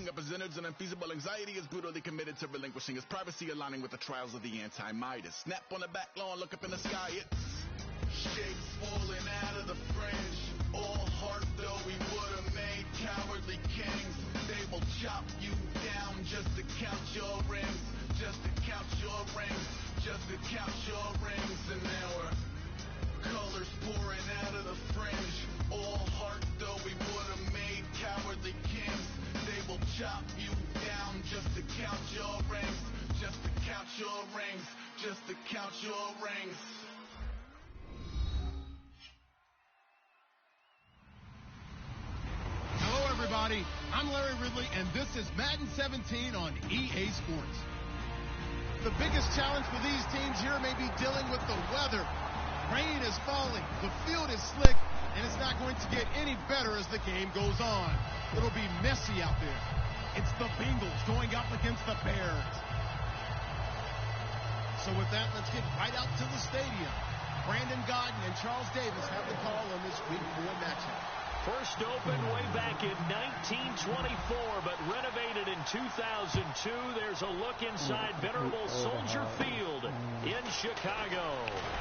Giving up his innards and unfeasible anxiety is brutally committed to relinquishing his privacy, aligning with the trials of the anti-Midas. Snap on the back lawn, look up in the sky, it's shapes falling out of the fringe. All heart though we would have made cowardly kings. They will chop you down just to count your rings. Just to count your rings. Just to count your rings. And there were colors pouring out of the fringe. All heart though we would have made cowardly kings. They will chop you down just to count your rings. Just to count your rings. Just to count your rings. Hello everybody, I'm Larry Ridley and this is Madden 17 on EA Sports. The biggest challenge for these teams here may be dealing with the weather. Rain is falling, the field is slick, and it's not going to get any better as the game goes on. It'll be messy out there. It's the Bengals going up against the Bears. So with that, let's get right out to the stadium. Brandon Godden and Charles Davis have the call on this Week 4 matchup. First opened way back in 1924, but renovated in 2002. There's a look inside venerable Soldier Field in Chicago.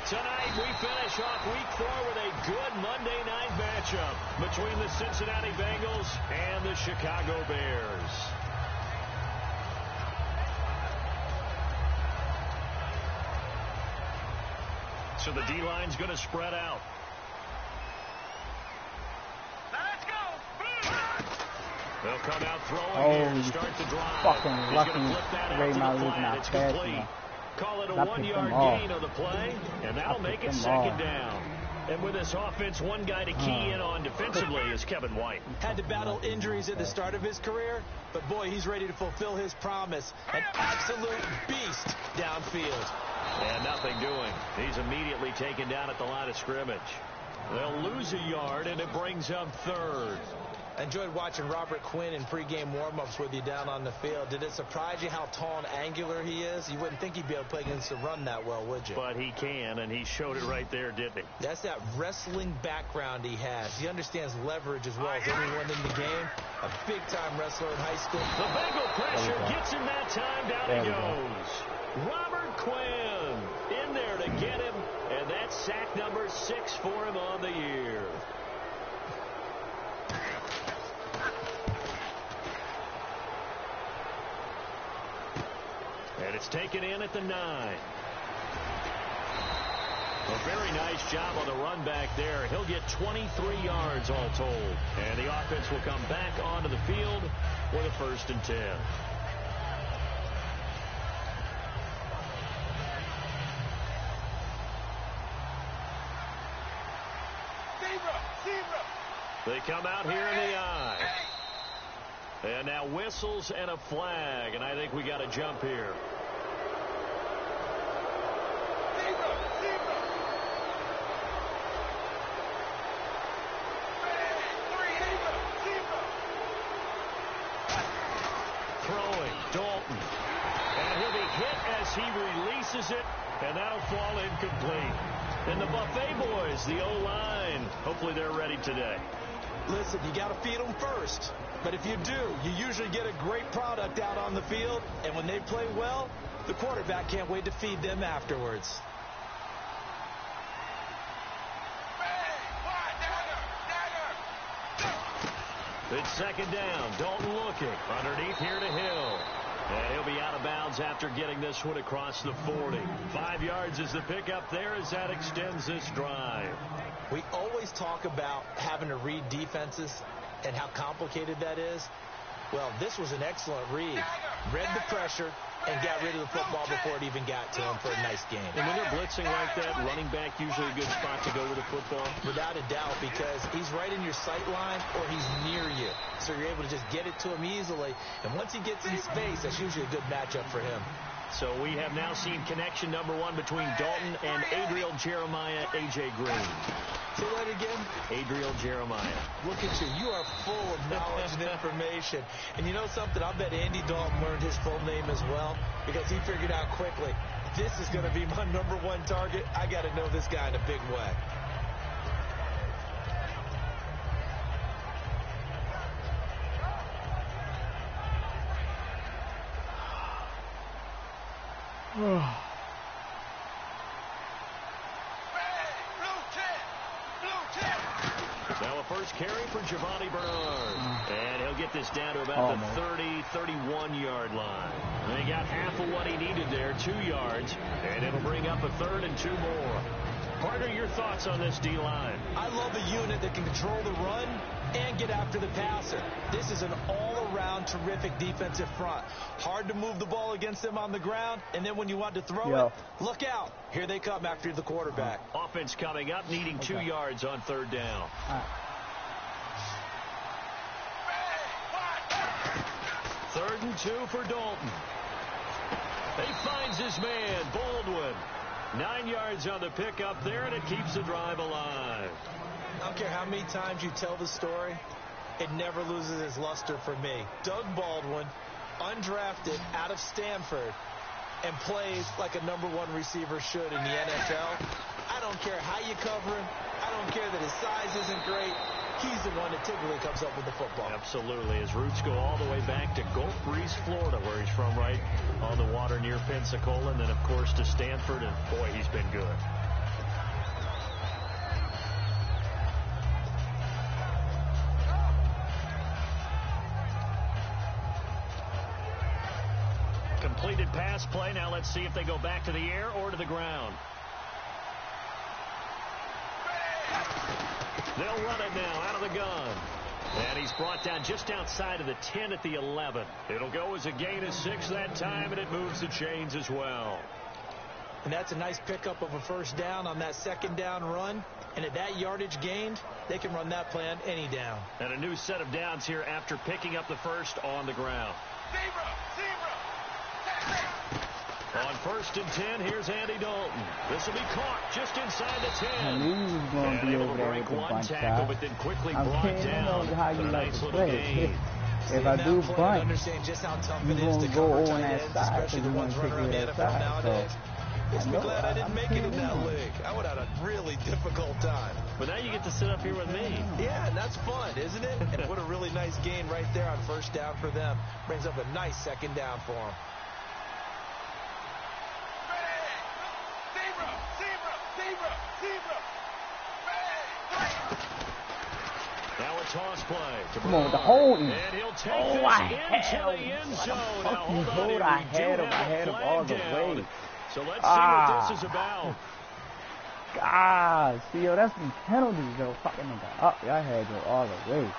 Tonight, we finish off Week 4 with a good Monday night matchup between the Cincinnati Bengals and the Chicago Bears. So the D-line's going to spread out. They'll come out throwing here to start the drive. Fucking lucky Ray Malik not passing. Call it a 1-yard gain on the play, and that'll make it second down. And with this offense, one guy to key in on defensively is Kevin White. Had to battle injuries at the start of his career, but boy, he's ready to fulfill his promise. An absolute beast downfield. And nothing doing. He's immediately taken down at the line of scrimmage. They'll lose a yard, and it brings up third. I enjoyed watching Robert Quinn in pregame warm-ups with you down on the field. Did it surprise you how tall and angular he is? You wouldn't think he'd be able to play against the run that well, would you? But he can, and he showed it right there, didn't he? That's that wrestling background he has. He understands leverage as well as anyone in the game. A big-time wrestler in high school. The Bengal pressure gets him that time. Down he goes. Robert Quinn in there to get him, and that's sack number 6 for him on the year. And it's taken in at the 9. A very nice job on the run back there. He'll get 23 yards all told. And the offense will come back onto the field with a 1st and 10. They come out here in the I. And now whistles and a flag, and I think we got a jump here. Throwing, Dalton. And he'll be hit as he releases it, and that'll fall incomplete. And the Buffet boys, the O-line, hopefully they're ready today. Listen, you got to feed them first. But if you do, you usually get a great product out on the field. And when they play well, the quarterback can't wait to feed them afterwards. It's second down. Dalton looking. Underneath here to Hill. And he'll be out of bounds after getting this one across the 40. 5 yards is the pickup there as that extends this drive. We always talk about having to read defenses and how complicated that is. Well, this was an excellent read. Read the pressure and got rid of the football before it even got to him for a nice game. And when they're blitzing like that, running back usually a good spot to go with the football? Without a doubt, because he's right in your sight line or he's near you. So you're able to just get it to him easily. And once he gets in space, that's usually a good matchup for him. So we have now seen connection number 1 between Dalton and Adriel Jeremiah, A.J. Green. Say that again? Adriel Jeremiah. Look at you. You are full of knowledge and information. And you know something? I bet Andy Dalton learned his full name as well because he figured out quickly, this is going to be my number 1 target. I got to know this guy in a big way. Now a first carry for Giovanni Bernard. And he'll get this down to about the 30, 31-yard line. And he got half of what he needed there, 2 yards. And it'll bring up a 3rd and 2 more. Partner, your thoughts on this D-line? I love a unit that can control the run and get after the passer. This is an all-around terrific defensive front. Hard to move the ball against them on the ground, and then when you want to throw it, look out. Here they come after the quarterback. Offense coming up, needing 2 yards on 3rd down. 3rd and 2 for Dalton. He finds his man, Baldwin. 9 yards on the pickup there, and it keeps the drive alive. I don't care how many times you tell the story, it never loses its luster for me. Doug Baldwin, undrafted out of Stanford, and plays like a #1 receiver should in the NFL. I don't care how you cover him. I don't care that his size isn't great. He's the one that typically comes up with the football. Absolutely. His roots go all the way back to Gulf Breeze, Florida, where he's from, right on the water near Pensacola, and then, of course, to Stanford, and, boy, he's been good. Completed pass play. Now let's see if they go back to the air or to the ground. They'll run it now out of the gun. And he's brought down just outside of the 10 at the 11. It'll go as a gain of 6 that time, and it moves the chains as well. And that's a nice pickup of a 1st down on that 2nd down run. And at that yardage gained, they can run that play on any down. And a new set of downs here after picking up the 1st on the ground. On 1st and 10, here's Andy Dalton. This will be caught just inside the 10. I knew he was going to be over there with the bunch tackle, but then quickly I'm brought saying, down. how you like Nice to little play. gain. If I do bunch, just how tough you're it is going to to go cover on tight that ends, side especially because the you want ones to running around the take NFL that nowadays. side. Makes me glad I didn't make it in that league. league. I would have had a really difficult time. But now you get to sit up here with me. Yeah, and that's fun, isn't it? And what a really nice gain right there on 1st down for them. Brings up a nice 2nd down for them. Now a toss play. Come on, the holding. And he'll take Oh, this I into the end zone. Now, hold on here. I We do had him. I have had a him all flag the down. way. So let's see what this is about. God, see, yo, that's some penalties, though. Fucking nigga up. Y'all had you all the way.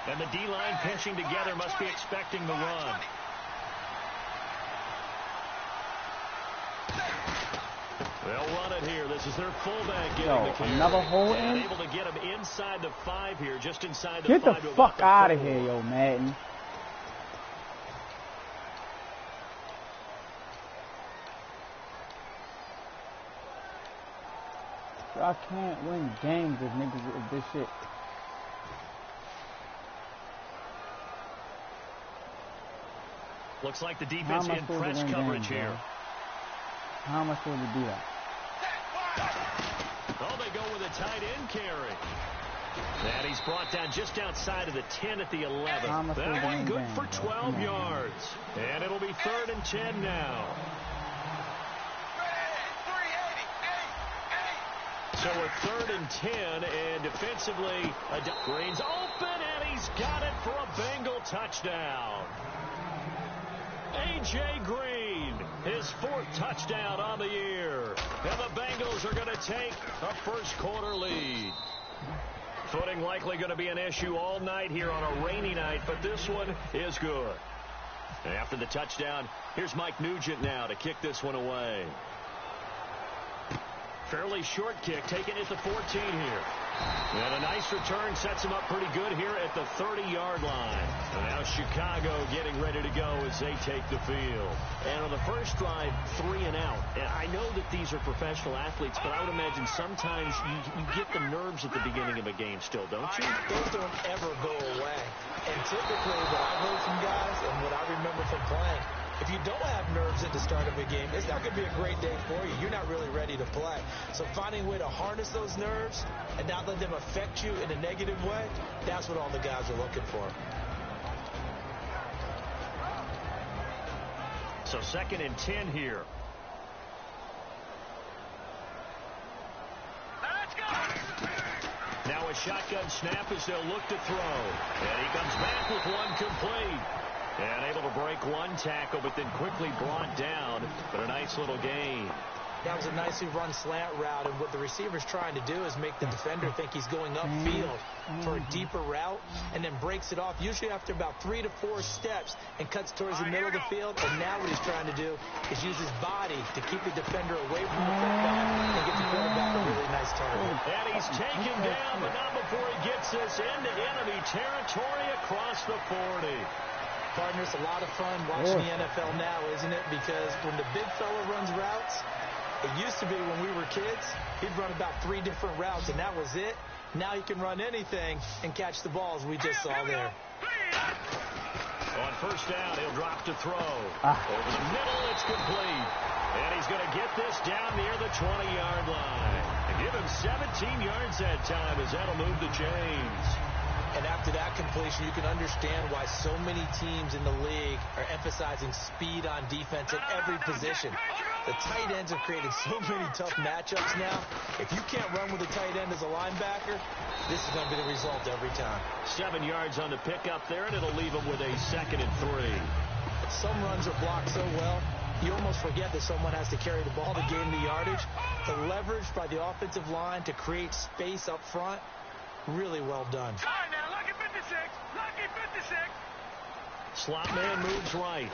And the D-line pinching together must be expecting the run. They'll run it here. This is their fullback getting the carry. Another hole in? And able to get him inside the 5 here, just inside the 5. Get the fuck out of here, yo, Madden. I can't win games if niggas with this shit. Looks like the defense in press coverage here. How am I supposed to do that? Oh, they go with a tight end carry. And he's brought down just outside of the 10 at the 11. That one good for 12 yards. And it'll be 3rd and 10 now. So we're 3rd and 10, and defensively, Green's open, and he's got it for a Bengal touchdown. A.J. Green, his 4th touchdown on the year. And the Bengals are going to take a 1st quarter lead. Footing likely going to be an issue all night here on a rainy night, but this one is good. And after the touchdown, here's Mike Nugent now to kick this one away. Fairly short kick, taken at the 14 here. And a nice return sets him up pretty good here at the 30-yard line. And now Chicago getting ready to go as they take the field. And on the first drive, 3 and out. And I know that these are professional athletes, but I would imagine sometimes you get the nerves at the beginning of a game still, don't you? Those don't ever go away. And typically what I've heard from guys and what I remember from playing, if you don't have nerves at the start of a game, it's not going to be a great day for you. You're not really ready to play. So finding a way to harness those nerves and not let them affect you in a negative way, that's what all the guys are looking for. So 2nd and 10 here. Now a shotgun snap as they'll look to throw. And he comes back with one complete. And able to break one tackle, but then quickly brought down. But a nice little gain. That was a nicely run slant route, and what the receiver's trying to do is make the defender think he's going upfield for a deeper route, and then breaks it off, usually after about 3 to 4 steps, and cuts towards the middle of the field. And now what he's trying to do is use his body to keep the defender away from the football and get the quarterback a really nice target. And he's taken down, but not before he gets this into enemy territory across the 40. Partner, it's a lot of fun watching the NFL now, isn't it? Because when the big fella runs routes, it used to be when we were kids, he'd run about 3 different routes, and that was it. Now he can run anything and catch the balls we just saw there. On first down, he'll drop to throw. Over the middle, it's complete. And he's going to get this down near the 20-yard line. And give him 17 yards that time as that'll move the chains. And after that completion, you can understand why so many teams in the league are emphasizing speed on defense at every position. The tight ends have created so many tough matchups now. If you can't run with a tight end as a linebacker, this is going to be the result every time. 7 yards on the pickup there, and it'll leave him with a 2nd and 3. Some runs are blocked so well, you almost forget that someone has to carry the ball to gain the yardage. The leverage by the offensive line to create space up front, really well done. All right, now, lucky 56. Lucky 56. Slot man moves right.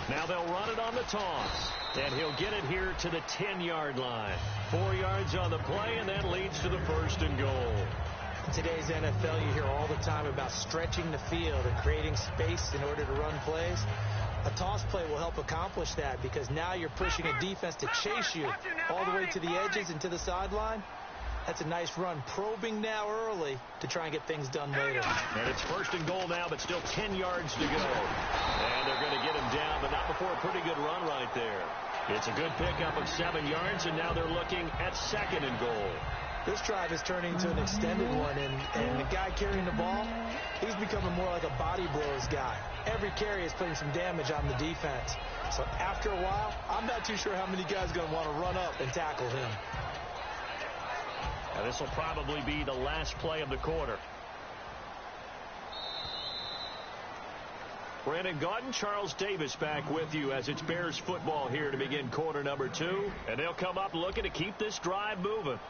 Now they'll run it on the toss. And he'll get it here to the 10-yard line. 4 yards on the play, and that leads to the 1st and goal. In today's NFL, you hear all the time about stretching the field and creating space in order to run plays. A toss play will help accomplish that because now you're pushing a defense to chase you all the way to the edges and to the sideline. That's a nice run, probing now early to try and get things done later. And it's 1st and goal now, but still 10 yards to go. And they're going to get him down, but not before a pretty good run right there. It's a good pickup of 7 yards, and now they're looking at 2nd and goal. This drive is turning into an extended one, and the guy carrying the ball, he's becoming more like a body blows guy. Every carry is putting some damage on the defense. So after a while, I'm not too sure how many guys are going to want to run up and tackle him. Now this will probably be the last play of the quarter. Brandon Gaudin, Charles Davis back with you as it's Bears football here to begin quarter number 2. And they'll come up looking to keep this drive moving.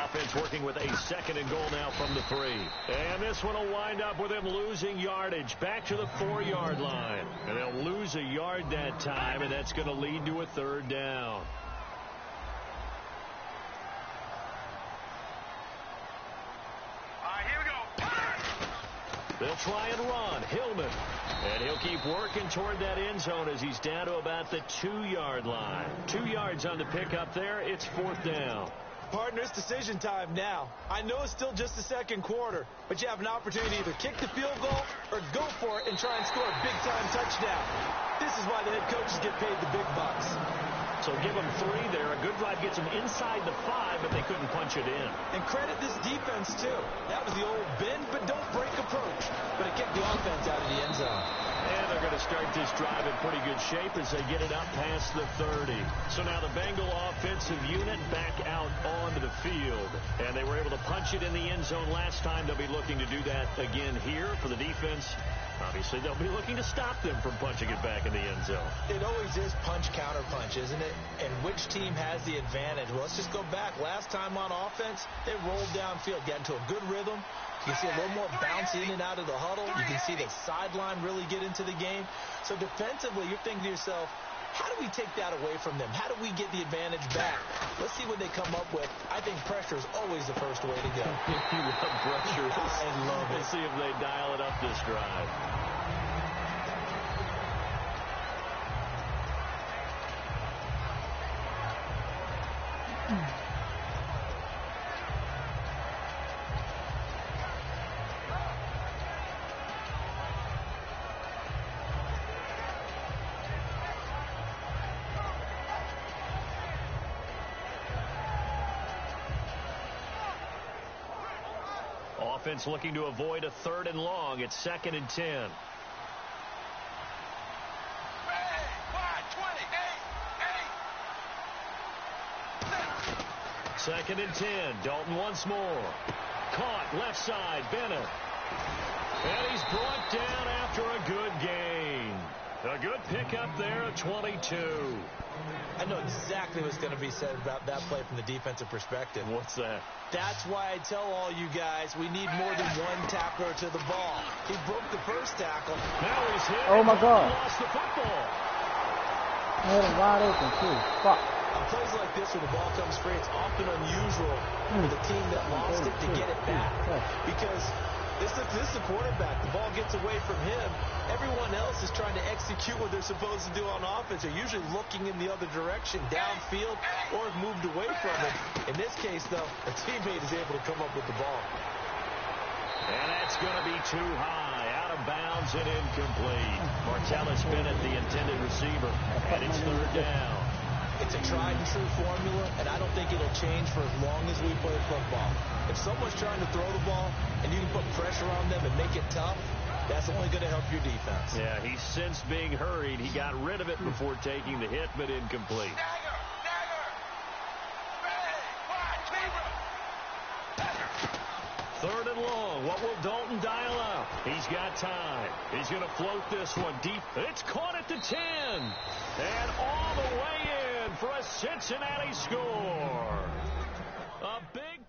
Offense working with a 2nd and goal now from the 3. And this one will wind up with him losing yardage back to the 4-yard line. And they'll lose a yard that time, and that's going to lead to a 3rd down. All right, here we go. They'll try and run. Hillman. And he'll keep working toward that end zone as he's down to about the 2-yard line. 2 yards on the pickup there. It's 4th down. Partner, it's decision time now. I know it's still just the 2nd quarter, but you have an opportunity to either kick the field goal or go for it and try and score a big-time touchdown. This is why the head coaches get paid the big bucks. So give them 3 there. A good drive gets them inside the 5, but they couldn't punch it in. And credit this defense, too. That was the old bend but don't break approach, but it kept the offense out of the end zone. And they're going to start this drive in pretty good shape as they get it up past the 30. So now the Bengal offensive unit back out onto the field. And they were able to punch it in the end zone last time. They'll be looking to do that again here for the defense. Obviously, they'll be looking to stop them from punching it back in the end zone. It always is punch-counter-punch, isn't it? And which team has the advantage? Well, let's just go back. Last time on offense, they rolled downfield, got into a good rhythm. You can see a little more bounce in and out of the huddle. You can see the sideline really get into the game. So defensively, you're thinking to yourself, how do we take that away from them? How do we get the advantage back? Let's see what they come up with. I think pressure is always the first way to go. You love pressure. I love it. Let's see if they dial it up this drive. offense looking to avoid a 3rd and long. It's 2nd and 10. 2nd and 10. Dalton once more. Caught left side. Bennett. And he's brought down after a good gain. A good pickup there at 22. I know exactly what's going to be said about that play from the defensive perspective. What's that? That's why I tell all you guys we need more than one tackler to the ball. He broke the first tackle. Now he's hit. Oh, my God. Lost the football. I had him wide open, too. Fuck. On plays like this where the ball comes free, it's often unusual for the team that lost it to get it back. Because this is the quarterback. The ball gets away from him. Everyone else is trying to execute what they're supposed to do on offense. They're usually looking in the other direction, downfield, or moved away from it. In this case, though, a teammate is able to come up with the ball. And that's going to be too high. Out of bounds and incomplete. Martellus Bennett, the intended receiver. And it's 3rd down. It's a tried-and-true formula, and I don't think it'll change for as long as we play football. If someone's trying to throw the ball and you can put pressure on them and make it tough, that's only going to help your defense. Yeah, he's since being hurried. He got rid of it before taking the hit, but incomplete. 3rd and long. What will Dalton dial up? He's got time. He's going to float this one deep. It's caught at the 10. And all the way in for a Cincinnati score. A big...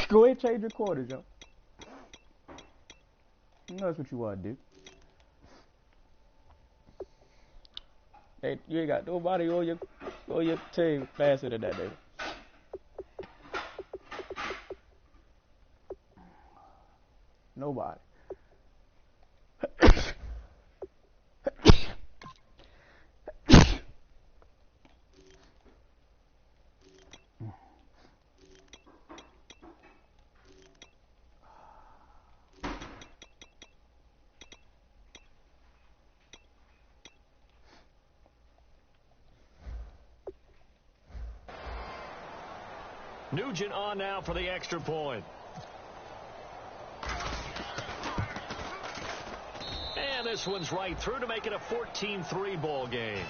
Go ahead and change your quarters, yo. You know that's what you want to do. Hey, you ain't got nobody on your team faster than that, nigga. Nobody. Nugent on now for the extra point. And this one's right through to make it a 14-3 ball game.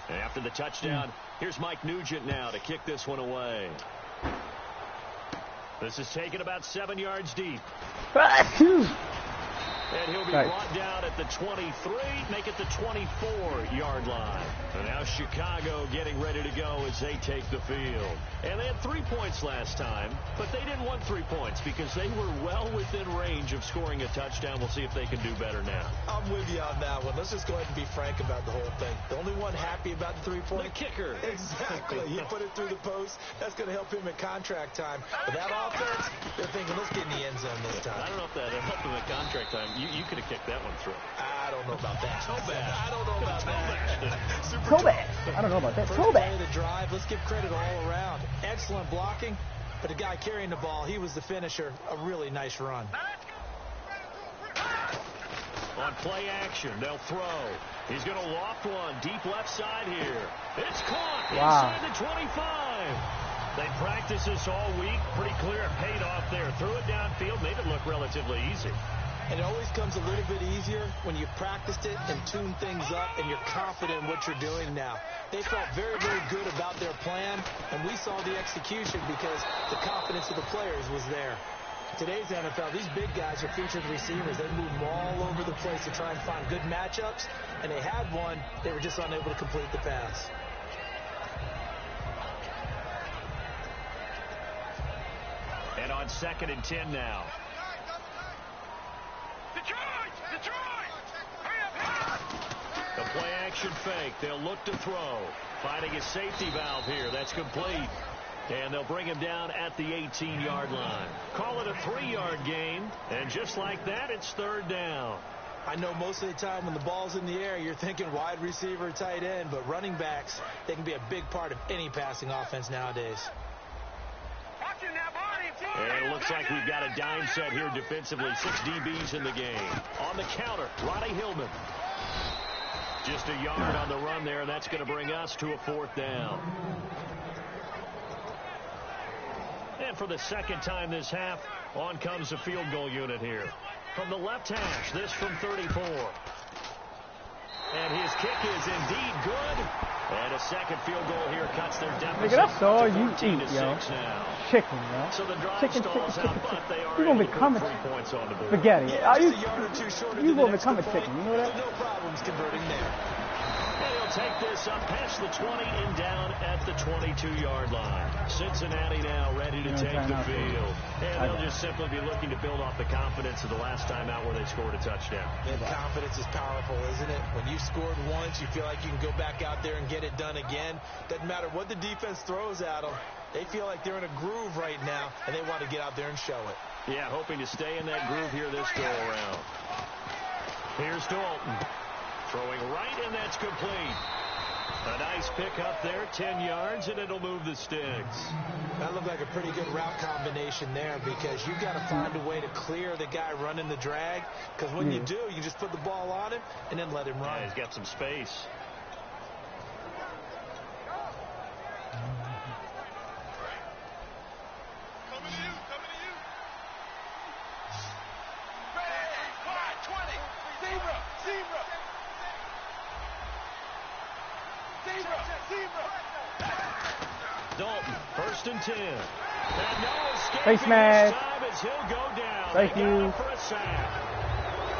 After the touchdown, here's Mike Nugent now to kick this one away. This is taken about 7 yards deep. And he'll be brought down at the 23, make it the 24-yard line. And now Chicago getting ready to go as they take the field. And they had 3 points last time, but they didn't want 3 points because they were well within range of scoring a touchdown. We'll see if they can do better now. I'm with you on that one. Let's just go ahead and be frank about the whole thing. The only one happy about the 3-point. The kicker. Exactly. He put it through the post. That's going to help him at contract time. But that offense, they're thinking, let's get in the end zone this time. I don't know if that helped him at contract time. You could have kicked that one through. I don't know about that. Toe bash. I don't know about that. Super Toe bash. I don't know about that. Toe bash. The drive. Let's give credit all around. Excellent blocking. But the guy carrying the ball, he was the finisher. A really nice run. On play action, they'll throw. He's going to loft one deep left side here. It's caught inside the 25. They practiced this all week. Pretty clear it paid off there. Threw it downfield, made it look relatively easy. And it always comes a little bit easier when you've practiced it and tuned things up and you're confident in what you're doing now. They felt very, very good about their plan, and we saw the execution because the confidence of the players was there. Today's NFL, these big guys are featured receivers. They move all over the place to try and find good matchups, and they had one. They were just unable to complete the pass. And on 2nd and 10 now. The play action fake. They'll look to throw. Finding a safety valve here. That's complete. And they'll bring him down at the 18-yard line. Call it a 3-yard gain. And just like that, it's 3rd down. I know most of the time when the ball's in the air, you're thinking wide receiver, tight end, but running backs, they can be a big part of any passing offense nowadays. And it looks like we've got a dime set here defensively. 6 DBs in the game. On the counter, Ronnie Hillman. Just a yard on the run there. That's going to bring us to a 4th down. And for the second time this half, on comes a field goal unit here. From the left hash, this from 34. And his kick is indeed good. And a second field goal here cuts their deficit. That's all you eat, yo. Chicken, yo. So the drive chicken. You're going to become a chicken. Spaghetti. Yeah, just a yard or two shorter you're going to than become a chicken. You know that? No problems converting there. And he'll take this up past the 20 and down at the 22-yard line. Cincinnati now ready to take the field. And they'll just simply be looking to build off the confidence of the last time out where they scored a touchdown. And confidence is powerful, isn't it? When you scored once, you feel like you can go back out there and get it done again. Doesn't matter what the defense throws at them. They feel like they're in a groove right now, and they want to get out there and show it. Yeah, hoping to stay in that groove here this go-around. Here's Dalton. Throwing right, and that's complete. A nice pickup there, 10 yards, and it'll move the sticks. That looked like a pretty good route combination there because you've got to find a way to clear the guy running the drag because when you do, you just put the ball on him and then let him run. Yeah, he's got some space. Coming to you. Ready, 20. Zebra. Dalton, 1st and 10. And no escape Thanks, man. time as he'll go down. Thank They got you. him for a sack.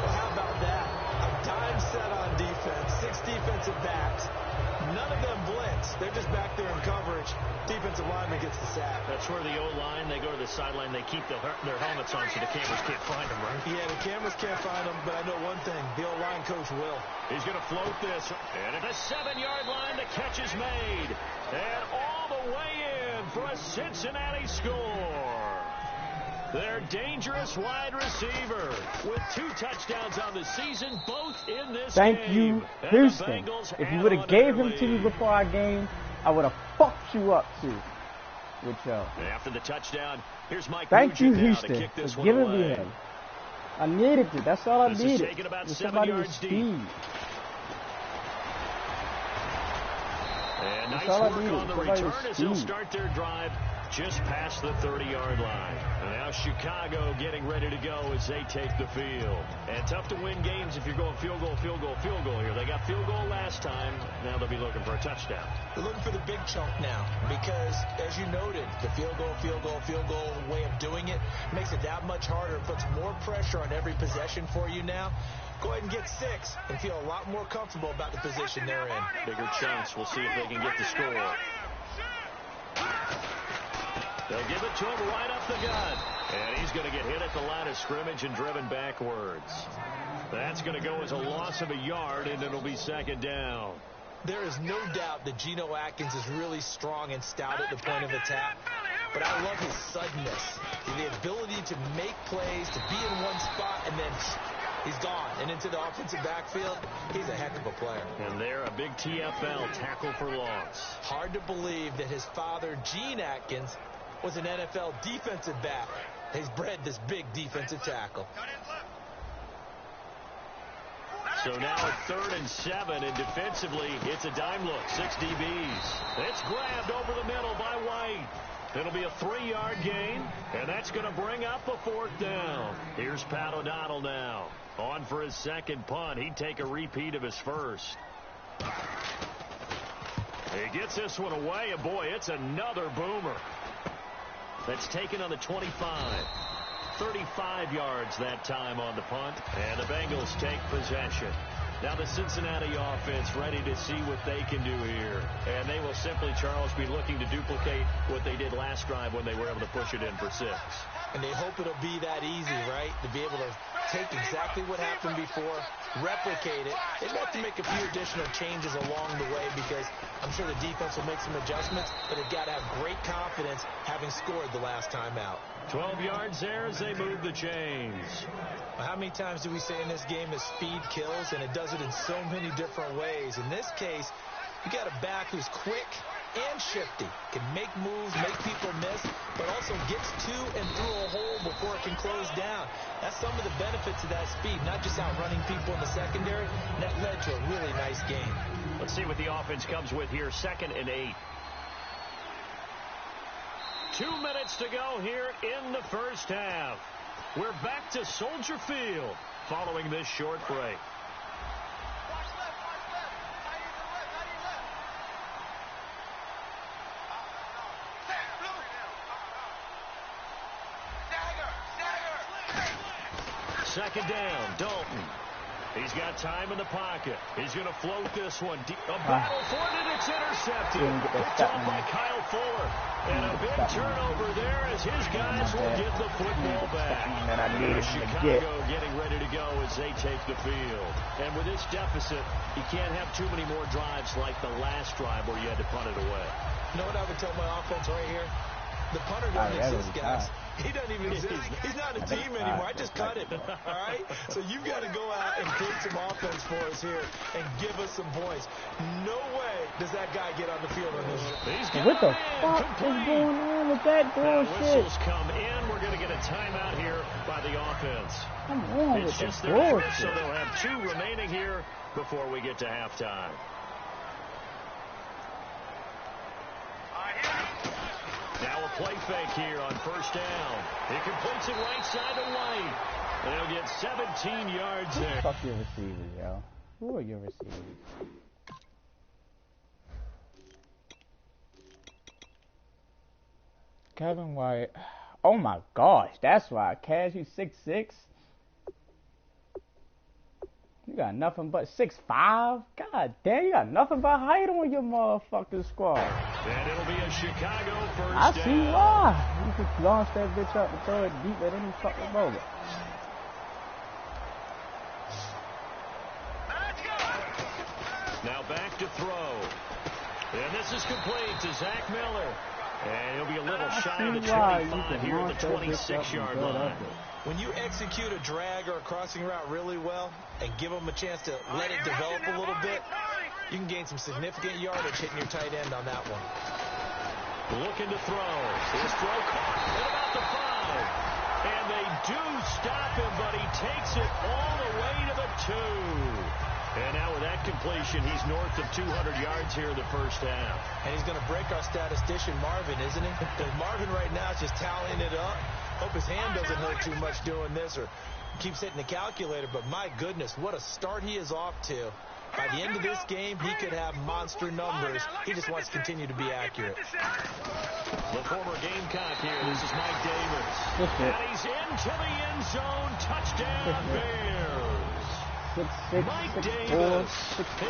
Well, how about that? A dime set on defense, 6 defensive backs. None of them blitz. They're just back there in coverage. Defensive lineman gets the sack. That's where the O-line, they go to the sideline, they keep their helmets on so the cameras can't find them, right? Yeah, the cameras can't find them, but I know one thing. The O-line coach will. He's going to float this. And at the 7-yard line, the catch is made. And all the way in for a Cincinnati score. Their dangerous wide receiver with 2 touchdowns on the season, both in this Thank game. you, Houston. If you would have gave him to me before our game, I would have fucked you up too. With y'all. After the touchdown, here's Mike Thank you, Nugent now to Houston, kick this for one giving away. me him. I needed it. That's all I This is needed. taken about With 7 somebody with yards deep. speed. And That's nice all I work needed. on the Somebody return with as he'll speed. start their drive just past the 30-yard line. And now Chicago getting ready to go as they take the field. And tough to win games if you're going field goal here. They got field goal last time. Now they'll be looking for a touchdown. They're looking for the big chunk now because, as you noted, the field goal way of doing it makes it that much harder. It puts more pressure on every possession for you now. Go ahead and get 6 and feel a lot more comfortable about the position they're in. Bigger chunks. We'll see if they can get the score. They'll give it to him right up the gut. And he's going to get hit at the line of scrimmage and driven backwards. That's going to go as a loss of a yard, and it'll be 2nd down. There is no doubt that Geno Atkins is really strong and stout at the point of attack. But I love his suddenness, the ability to make plays, to be in one spot, and then he's gone. And into the offensive backfield, he's a heck of a player. And they're a big TFL, tackle for loss. Hard to believe that his father, Gene Atkins, was an NFL defensive back. He's bred this big defensive tackle. So now at 3rd and 7, and defensively, it's a dime look, 6 DBs. It's grabbed over the middle by White. It'll be a 3-yard gain, and that's going to bring up a 4th down. Here's Pat O'Donnell now. On for his 2nd punt. He'd take a repeat of his first. He gets this one away, and boy, it's another boomer. That's taken on the 25. 35 yards that time on the punt, and the Bengals take possession. Now the Cincinnati offense ready to see what they can do here. And they will simply, Charles, be looking to duplicate what they did last drive when they were able to push it in for 6. And they hope it'll be that easy, right? To be able to take exactly what happened before, replicate it. They'd have to make a few additional changes along the way because I'm sure the defense will make some adjustments, but they've got to have great confidence having scored the last time out. 12 yards there as they move the chains. How many times do we say in this game that speed kills, and it does it in so many different ways? In this case, you got a back who's quick, and shifty. Can make moves, make people miss, but also gets to and through a hole before it can close down. That's some of the benefits of that speed, not just outrunning people in the secondary. And that led to a really nice game. Let's see what the offense comes with here. 2nd and 8. 2 minutes to go here in the first half. We're back to Soldier Field following this short break. Second down, Dalton. He's got time in the pocket. He's going to float this one. A battle for it, and it's intercepted. Picked off by Kyle Fuller. And a big turnover there as his guys will get the football back. Chicago getting ready to go as they take the field. And with this deficit, you can't have too many more drives like the last drive where you had to punt it away. You know what I would tell my offense right here? The punter doesn't exist, guys. He doesn't even exist. He's not a team anymore. I just cut it. All right? So you've got to go out and create some offense for us here and give us some points. No way does that guy get on the field on this. What the fuck is going on with that bullshit? Whistles come in. We're going to get a timeout here by the offense. Come on it's with just the their bullshit. first, so they'll have 2 remaining here before we get to halftime. Now a play fake here on first down. He completes it right side to White. They'll get 17 yards there. Fuck your receivers, yo. Who are your receivers? Kevin White. Oh my gosh, that's why. Cash, you 6'6"? You got nothing but 6'5"? God damn, you got nothing but height on your motherfucking squad. And it'll be a Chicago first I down. see why. You could launch that bitch up and throw it deep at any fucking moment. Now back to throw. And this is complete to Zach Miller. And he'll be a little shy of the 25 here at the 26-yard line. When you execute a drag or a crossing route really well and give them a chance to let it develop a little bit, you can gain some significant yardage hitting your tight end on that one. Looking to throw. His throw caught at about the 5. And they do stop him, but he takes it all the way to the 2. And now with that completion, he's north of 200 yards here in the first half. And he's going to break our statistician Marvin, isn't he? Marvin right now is just tallying it up. Hope his hand doesn't hurt too much doing this or keeps hitting the calculator. But my goodness, what a start he is off to. By the end of this game, he could have monster numbers. He just wants to continue to be accurate. The former Gamecock here. This is Mike Davis. And he's into the end zone. Touchdown, Bears. Mike Davis,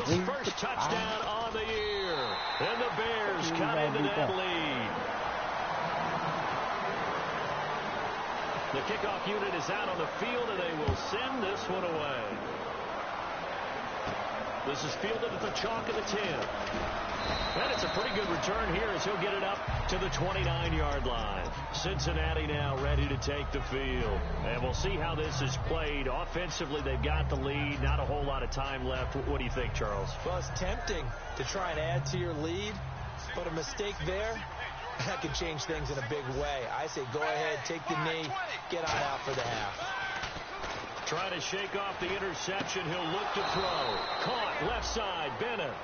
his first touchdown on the year. And the Bears cut into that lead. The kickoff unit is out on the field, and they will send this one away. This is fielded at the chalk of the 10. And it's a pretty good return here as he'll get it up to the 29-yard line. Cincinnati now ready to take the field. And we'll see how this is played. Offensively, they've got the lead. Not a whole lot of time left. What do you think, Charles? Well, it's tempting to try and add to your lead, but a mistake there, that could change things in a big way. I say go ahead, take the knee, get on out for the half. Trying to shake off the interception. He'll look to throw. Caught left side. Bennett.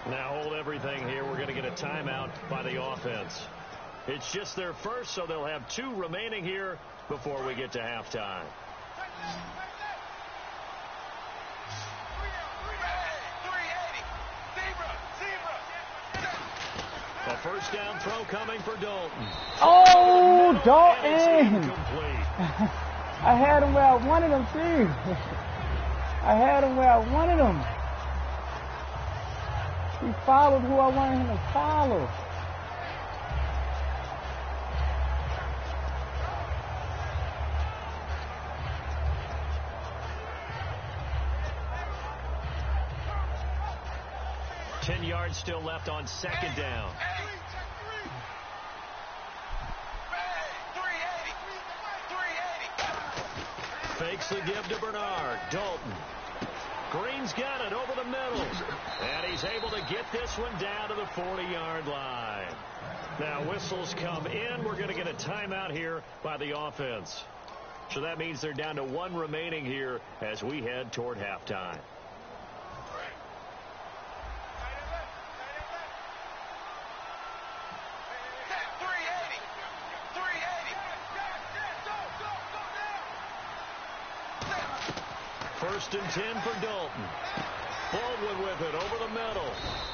Now hold everything here. We're going to get a timeout by the offense. It's just their first, so they'll have 2 remaining here before we get to halftime. A first down throw coming for Dalton. Oh, Dalton! I had him where I wanted him, too. I had him where I wanted him. He followed who I wanted him to follow. Ten yards still left on second down. Fakes the give to Bernard. Dalton. Screen's got it over the middle. And he's able to get this one down to the 40-yard line. Now, whistles come in. We're going to get a timeout here by the offense. So that means they're down to 1 remaining here as we head toward halftime. First and 10 for Dalton. Baldwin with it over the middle.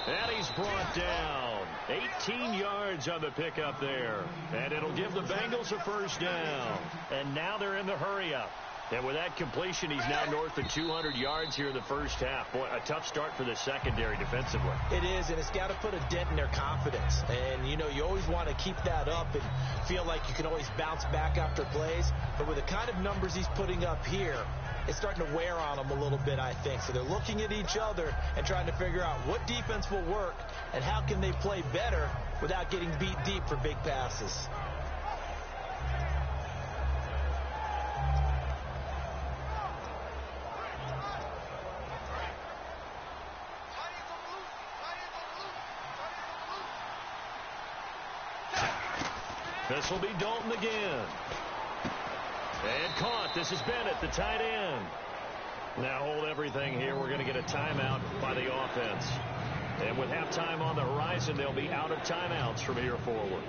And he's brought down. 18 yards on the pickup there. And it'll give the Bengals a first down. And now they're in the hurry-up. And with that completion, he's now north of 200 yards here in the first half. Boy, a tough start for the secondary defensively. It is, and it's got to put a dent in their confidence. And, you know, you always want to keep that up and feel like you can always bounce back after plays. But with the kind of numbers he's putting up here, it's starting to wear on them a little bit, I think. So they're looking at each other and trying to figure out what defense will work and how can they play better without getting beat deep for big passes. This will be Dalton again. And caught. This is Bennett, the tight end. Now hold everything here. We're going to get a timeout by the offense. And with halftime on the horizon, they'll be out of timeouts from here forward.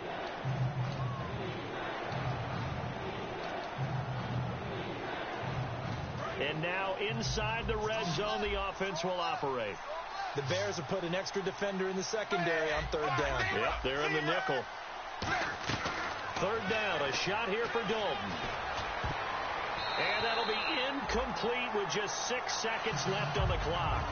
And now inside the red zone, the offense will operate. The Bears have put an extra defender in the secondary on third down. Yep, they're in the nickel. Third down, a shot here for Dalton. And that'll be incomplete with just 6 seconds left on the clock.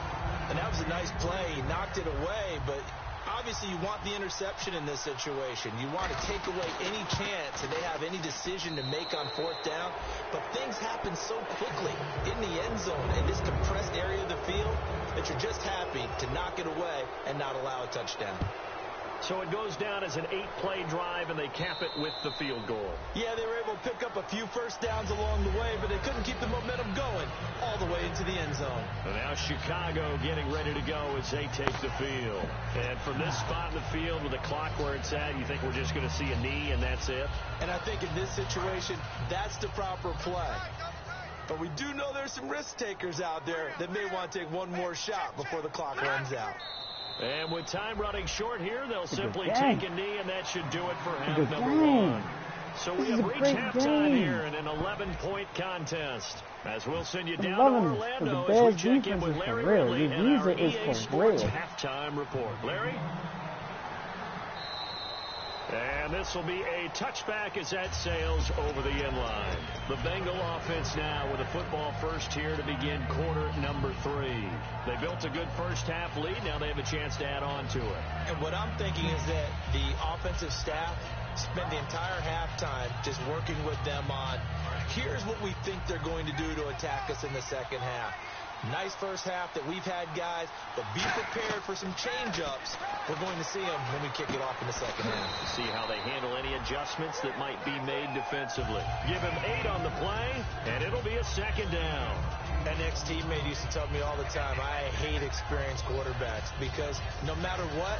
And that was a nice play. He knocked it away, but obviously you want the interception in this situation. You want to take away any chance that they have any decision to make on fourth down. But things happen so quickly in the end zone in this compressed area of the field that you're just happy to knock it away and not allow a touchdown. So it goes down as an 8-play drive, and they cap it with the field goal. Yeah, they were able to pick up a few first downs along the way, but they couldn't keep the momentum going all the way into the end zone. And now Chicago getting ready to go as they take the field. And from this spot in the field with the clock where it's at, you think we're just going to see a knee and that's it? And I think in this situation, that's the proper play. But we do know there's some risk takers out there that may want to take one more shot before the clock runs out. And with time running short here, they'll simply take a knee, and that should do it for half number 1. So we have reached halftime here in an 11-point contest. As we'll send you down to Orlando as we check in with Larry Ridley and our EA Sports halftime report. Larry? And this will be a touchback as that sails over the end line. The Bengal offense now with a football first here to begin quarter number 3. They built a good first half lead. Now they have a chance to add on to it. And what I'm thinking is that the offensive staff spent the entire halftime just working with them on, here's what we think they're going to do to attack us in the second half. Nice first half that we've had, guys, but be prepared for some change-ups. We're going to see them when we kick it off in the second half. See how they handle any adjustments that might be made defensively. Give him 8 on the play, and it'll be a second down. An ex-teammate used to tell me all the time, I hate experienced quarterbacks because no matter what,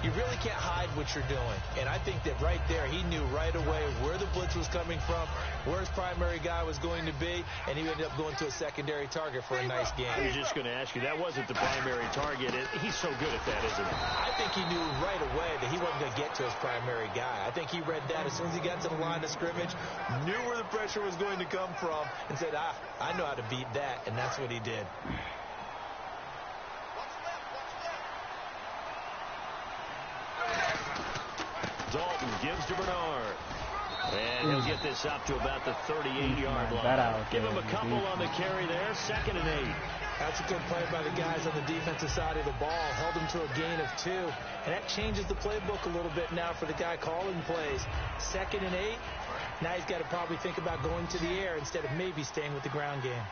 you really can't hide what you're doing. And I think that right there, he knew right away where the blitz was coming from, where his primary guy was going to be, and he ended up going to a secondary target for a nice game. I was just going to ask you, that wasn't the primary target. He's so good at that, isn't he? I think he knew right away that he wasn't going to get to his primary guy. I think he read that as soon as he got to the line of scrimmage, knew where the pressure was going to come from, and said, I know how to beat that, and that's what he did. Dalton gives to Bernard. And he'll get this up to about the 38-yard line. Give him a couple on the carry there. 2nd and 8. That's a good play by the guys on the defensive side of the ball. Held him to a gain of 2. And that changes the playbook a little bit now for the guy calling plays. 2nd and 8. Now he's got to probably think about going to the air instead of maybe staying with the ground game.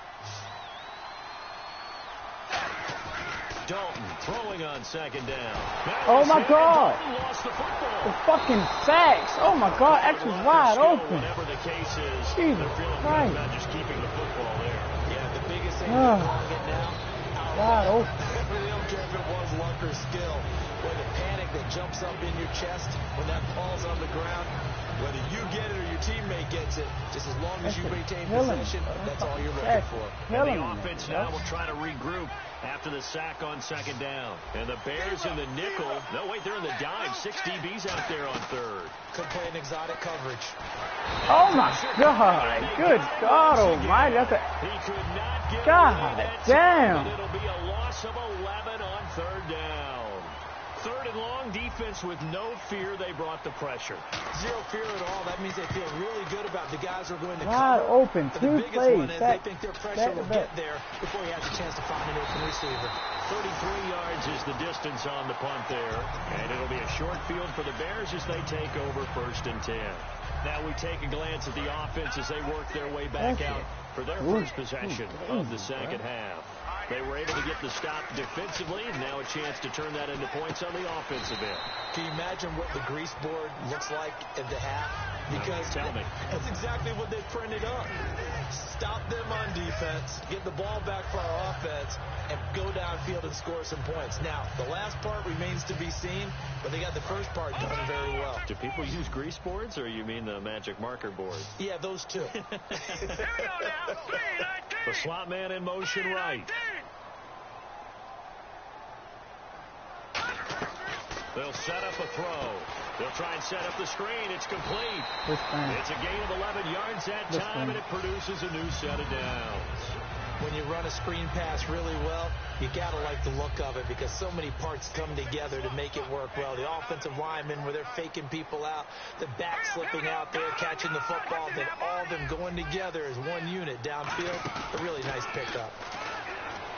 Dalton throwing on 2nd down. Oh my God! Lost the football. The fucking sacks! Oh my God! X was wide open. Whatever the case is, Jesus they're feeling Christ. good about just keeping the football there. Yeah, the biggest thing is calling it now. God, oh. I really don't care if it was luck or skill, or the panic that jumps up in your chest when that ball's on the ground. Whether you get it or your teammate gets it, just as long as you maintain possession, that's all you're looking for. And the offense now will try to regroup after the sack on second down. And the Bears in the nickel. No, wait, they're in the dime. 6 DBs out there on third. Could play an exotic coverage. Oh, my God. Good God almighty. That's a... He could not get God damn. It'll be a loss of 11 on third down. Third and long, defense with no fear. They brought the pressure. Zero fear at all. That means they feel really good about the guys who are going to wide cover. open, But two the biggest plays. one is they think their pressure will get there before he has a chance to find an open receiver. 33 yards is the distance on the punt there. And it'll be a short field for the Bears as they take over 1st and 10. Now we take a glance at the offense as they work their way back out for their first possession of the second half. They were able to get the stop defensively, and now a chance to turn that into points on the offensive end. Can you imagine what the grease board looks like at the half? Because tell me. That's exactly what they printed up. Stop them on defense, get the ball back for our offense, and go downfield and score some points. Now, the last part remains to be seen, but they got the first part done very well. Do people use grease boards, or you mean the magic marker board? Yeah, those two. Here we go now. 3-19. The slot man in motion right. They'll set up a throw. They'll try and set up the screen. It's complete. It's a gain of 11 yards that time, and it produces a new set of downs. When you run a screen pass really well, you got to like the look of it because so many parts come together to make it work well. The offensive linemen, where they're faking people out, the back slipping out there, catching the football, then all of them going together as one unit downfield. A really nice pickup.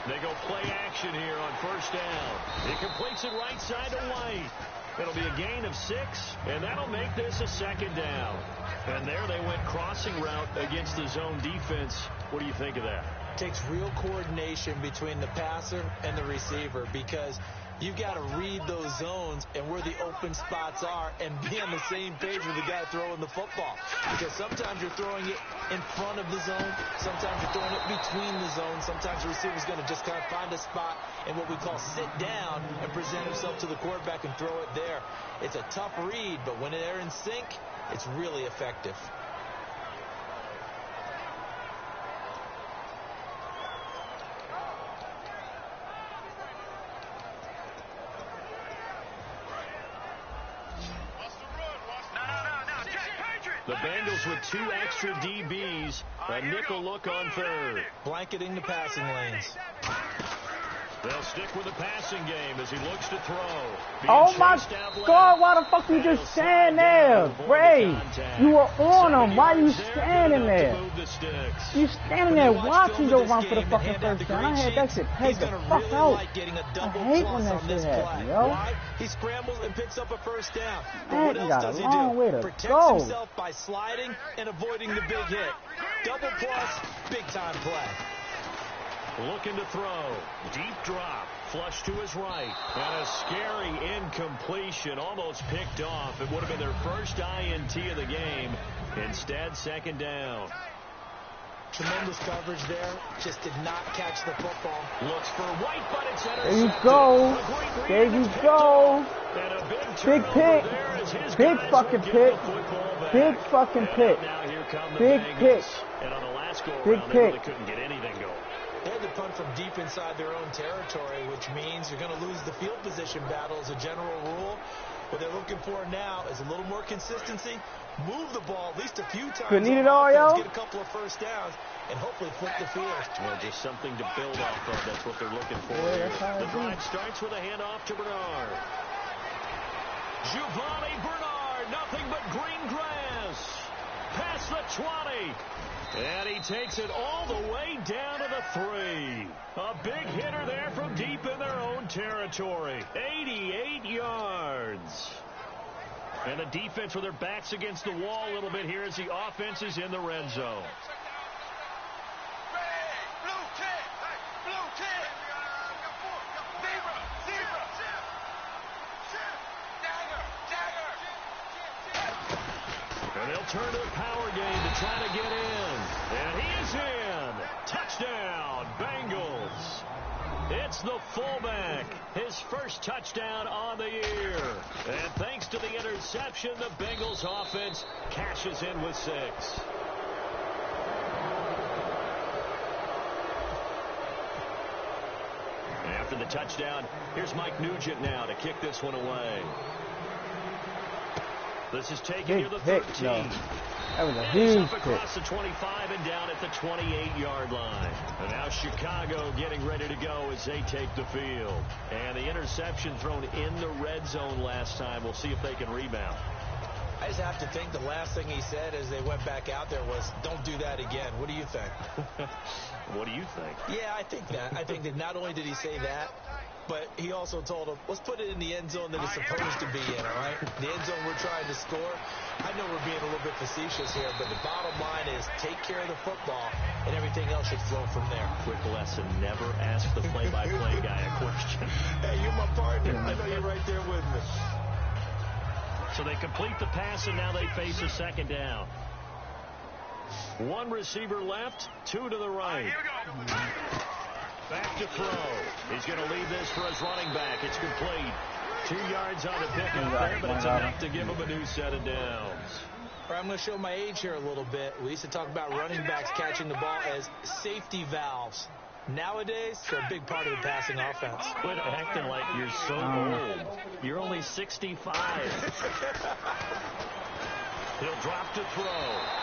They go play action here on first down. He completes it right side to White. It'll be a gain of 6, and that'll make this a second down. And there they went crossing route against the zone defense. What do you think of that? Takes real coordination between the passer and the receiver because you've got to read those zones and where the open spots are and be on the same page with the guy throwing the football. Because sometimes you're throwing it in front of the zone. Sometimes you're throwing it between the zones. Sometimes the receiver's going to just kind of find a spot and what we call sit down and present himself to the quarterback and throw it there. It's a tough read, but when they're in sync, it's really effective. The Bengals with 2 extra DBs. A nickel look on third. Blanketing the passing lanes. They'll stick with the passing game as he looks to throw. Oh, my God. Why the fuck you just stand there, Ray? You were on him. Why are you standing there? You standing there watching go run for the fucking first down. I had that shit pegged the fuck out. I hate when that shit happens, yo. He scrambles and picks up a first down. Man, you got a long way to go. Himself by sliding and avoiding the big hit. Double plus, big time play. Looking to throw. Deep drop. Flush to his right. And a scary incompletion. Almost picked off. It would have been their first INT of the game. Instead, second down. Tremendous coverage there. Just did not catch the football. Looks for White, but it's intercepted. There you go. There you go. And a big pick. Big fucking pick. Big fucking pick. Big pick. And on the last go around, big they pick. really couldn't get anything going. They had to punt from deep inside their own territory, which means you're going to lose the field position battle as a general rule. What they're looking for now is a little more consistency, move the ball at least a few times. Couldn't eat it all, yo. Get a couple of first downs, and hopefully flip the field. Well, just something to build off of. That's what they're looking for. Yeah, the drive starts with a handoff to Bernard. Giovanni Bernard, nothing but green grass. Past the 20. And he takes it all the way down to the 3. A big hitter there from deep in their own territory. 88 yards. And the defense with their backs against the wall a little bit here as the offense is in the red zone. And they'll turn to the power game to try to get in. And he is in. Touchdown, Bengals. It's the fullback. His first touchdown on the year. And thanks to the interception, the Bengals offense cashes in with 6. After the touchdown, here's Mike Nugent now to kick this one away. This is taken near the 13. No. That was a huge pick. Across the 25 and down at the 28-yard line. And now Chicago getting ready to go as they take the field. And the interception thrown in the red zone last time. We'll see if they can rebound. I just have to think the last thing he said as they went back out there was, don't do that again. What do you think? What do you think? Yeah, I think that. I think that not only did he say that, but he also told him, let's put it in the end zone that it's supposed to be in, all right? The end zone we're trying to score. I know we're being a little bit facetious here, but the bottom line is take care of the football, and everything else should flow from there. Quick lesson, never ask the play-by-play guy a question. Hey, you're my partner. I know you're right there with me. So they complete the pass, and now they face a second down. One receiver left, 2 to the right. Back to throw. He's going to leave this for his running back. It's complete. 2 yards on the pickup there, but it's enough to give him a new set of downs. I'm going to show my age here a little bit. We used to talk about running backs catching the ball as safety valves. Nowadays, they're a big part of the passing offense. Quit acting like you're so old. You're only 65. He'll drop to throw.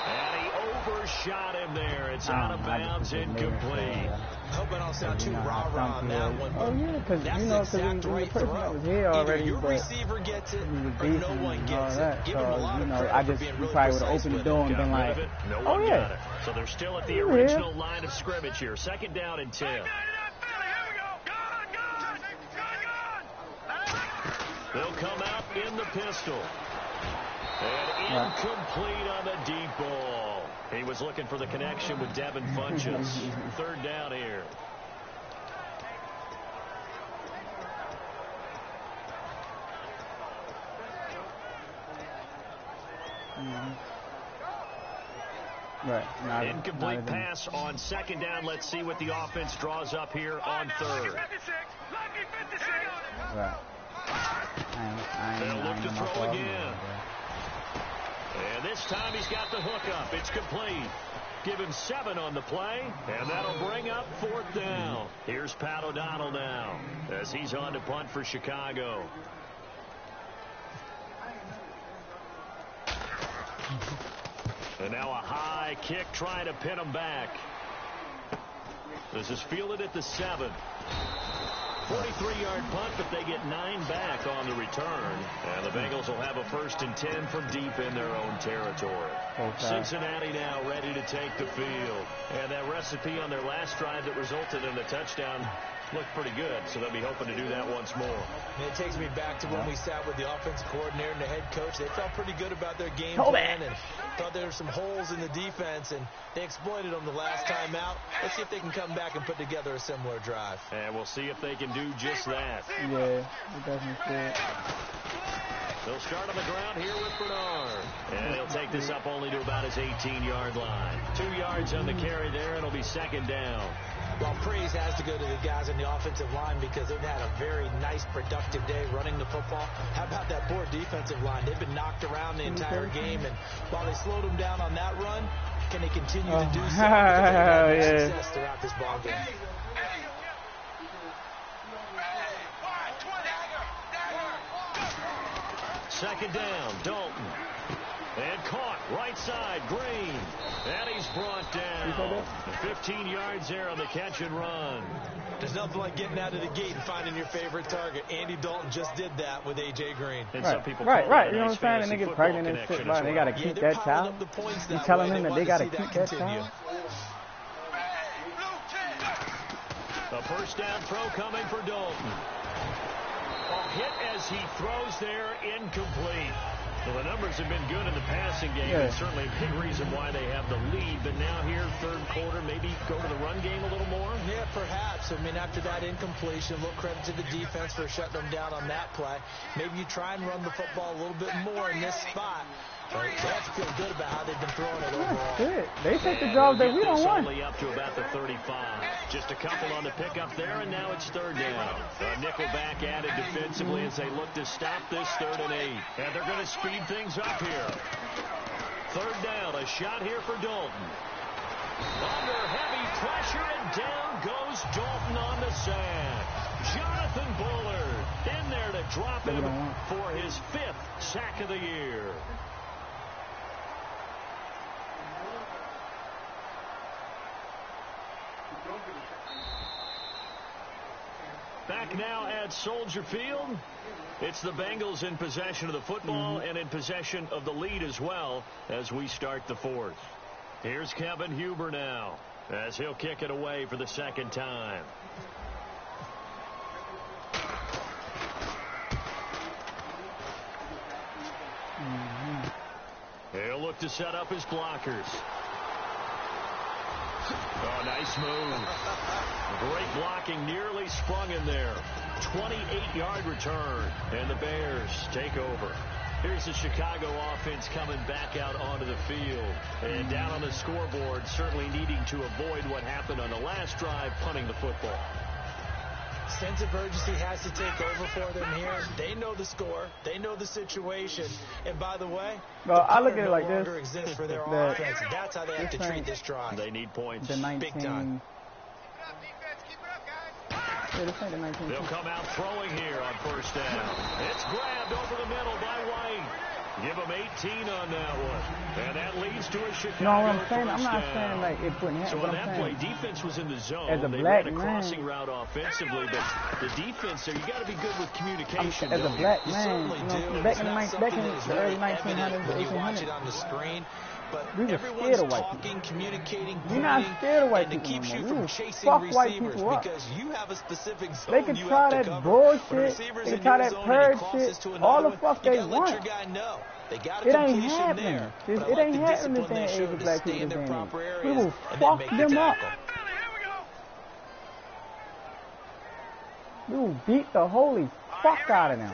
And he overshot him there. It's out of bounds, incomplete. I hope I don't sound too rah-rah on that one. Oh, yeah, because, you know, because the person that was here already, your but receiver gets it, or no one gets it. Give him a lot of credit for being really probably would have opened the door and been like, no one got it. So they're still at the original line of scrimmage here. Second down and 10. They'll come out in the pistol. And incomplete on the deep ball. He was looking for the connection with Devin Funchess. Third down here. Right. Incomplete pass on second down. Let's see what the offense draws up here on third. Right. They'll look to throw again. And this time he's got the hook up. It's complete. Give him 7 on the play, and that'll bring up 4th down. Here's Pat O'Donnell now as he's on to punt for Chicago. And now a high kick trying to pin him back. This is fielded at the 7. 43-yard punt, but they get 9 back on the return. And the Bengals will have a 1st and 10 from deep in their own territory. Okay. Cincinnati now ready to take the field. And that recipe on their last drive that resulted in a touchdown looked pretty good, so they'll be hoping to do that once more. And it takes me back to when we sat with the offensive coordinator and the head coach. They felt pretty good about their game plan and thought there were some holes in the defense, and they exploited them the last time out. Let's see if they can come back and put together a similar drive. And we'll see if they can do just that. Yeah, it doesn't fit. They'll start on the ground here with Bernard. And he'll take this up only to about his 18-yard line. 2 yards on the carry there, and it'll be second down. Well, praise has to go to the guys in the offensive line because they've had a very nice, productive day running the football. How about that poor defensive line? They've been knocked around the entire game, and while they slowed them down on that run, can they continue to do so? Because they've had success throughout this ball game. Second down, Dalton. And caught, right side, Green. And he's brought down. 15 yards there on the catch and run. There's nothing like getting out of the gate and finding your favorite target. Andy Dalton just did that with A.J. Green. And some people right. You know what I'm saying? And they get pregnant and shit. Right. They got to keep that child. You telling them that they got to keep that child? A first down throw coming for Dalton. A hit as he throws there, incomplete. Well, the numbers have been good in the passing game, and certainly a big reason why they have the lead. But now here, third quarter, maybe go to the run game a little more? Yeah, perhaps. I mean, after that incompletion, a little credit to the defense for shutting them down on that play. Maybe you try and run the football a little bit more in this spot. Right? They have to feel good about how they've been throwing it overall. Shit. They take the jobs that we don't want. Only up to about the 35. Just a couple on the pickup there, and now it's third down. A nickel back added defensively as they look to stop this 3rd and 8. And they're going to speed things up here. Third down, a shot here for Dalton. Under heavy pressure, and down goes Dalton on the sack. Jonathan Bullard in there to drop him for his 5th sack of the year. Back now at Soldier Field. It's the Bengals in possession of the football and in possession of the lead as well as we start the 4th. Here's Kevin Huber now as he'll kick it away for the 2nd time. He'll look to set up his blockers. Oh, nice move. Great blocking, nearly sprung in there. 28-yard return, and the Bears take over. Here's the Chicago offense coming back out onto the field. And down on the scoreboard, certainly needing to avoid what happened on the last drive, punting the football. Sense of urgency has to take over for them here. They know the score. They know the situation. And by the way, well, I look at it like no this. longer exists for their offense. That's how they have to treat this drive. They need points. The 19, big time. Yeah, this ain't the 19. They'll come out throwing here on 1st down. It's grabbed over the middle by White. Give them 18 on that one. And that leads to a Chicago. No, what I'm saying, I'm not saying like it putting hands. So on that play, defense was in the zone. As a they black ran a man, crossing route offensively, but the defense there, you got to be good with communication. As a black man, you know, back in the early 1900s, when you watch 1800s. it on the screen. But We were everyone's scared of white talking, people. communicating, We're not scared of white and it people keeps no you more. from We chasing fuck white receivers people up. because you have a specific zone They can you try have to that cover. bullshit. When a receiver's They in can try your that zone purge and he crosses shit. to All another the one, fuck you they gotta want. let your guy know. They got a It ain't completion happening. there. It But I like ain't the happening discipline they this showed age of to black stay people in their this proper day. areas We will and then fuck make the them up. tackle. We will beat the holy fuck out of them.